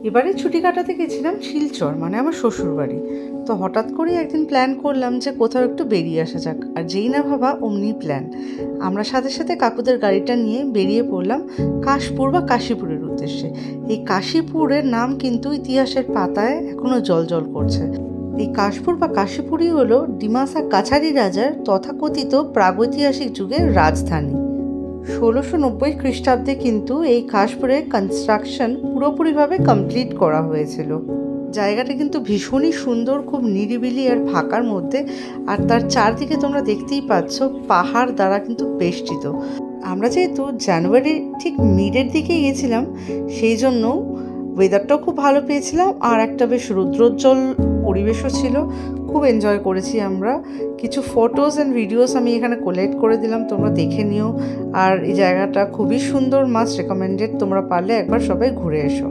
এবারে ছুটি কাটাতে গেছিলাম শিলচর, মানে আমার শ্বশুরবাড়ি। তো হঠাৎ করেই একদিন প্ল্যান করলাম যে কোথাও একটু বেরিয়ে আসা যাক, আর যেই না ভাবা অমনি প্ল্যান। আমরা সাথে সাথে কাকুদের গাড়িটা নিয়ে বেরিয়ে পড়লাম কাশপুর বা কাশীপুরের উদ্দেশ্যে। এই কাশীপুরের নাম কিন্তু ইতিহাসের পাতায় এখনো জল করছে। এই কাশপুর বা কাশীপুরই হলো ডিমাসা কাছারি রাজার তথাকথিত প্রাগৈতিহাসিক যুগের রাজধানী। 1690 খ্রিস্টাব্দে কিন্তু এই কাশপুরের কনস্ট্রাকশন পুরোপুরিভাবে কমপ্লিট করা হয়েছিল। জায়গাটা কিন্তু ভীষণই সুন্দর, খুব নিরিবিলি আর ফাঁকার মধ্যে, আর তার চারদিকে তোমরা দেখতেই পাচ্ছ পাহাড় দ্বারা কিন্তু বেষ্টিত। আমরা যেহেতু জানুয়ারির ঠিক মিডের দিকে গেছিলাম, সেই জন্য ওয়েদারটাও খুব ভালো পেয়েছিলাম, আর একটা বেশ রৌদ্রোজ্জ্বল পরিবেশও ছিল। খুব এনজয় করেছি আমরা। কিছু ফটোস অ্যান্ড ভিডিওস আমি এখানে কোলেক্ট করে দিলাম, তোমরা দেখে নিও। আর এই জায়গাটা খুবই সুন্দর, মাস্ট রেকমেন্ডেড, তোমরা পারলে একবার সবাই ঘুরে এসো।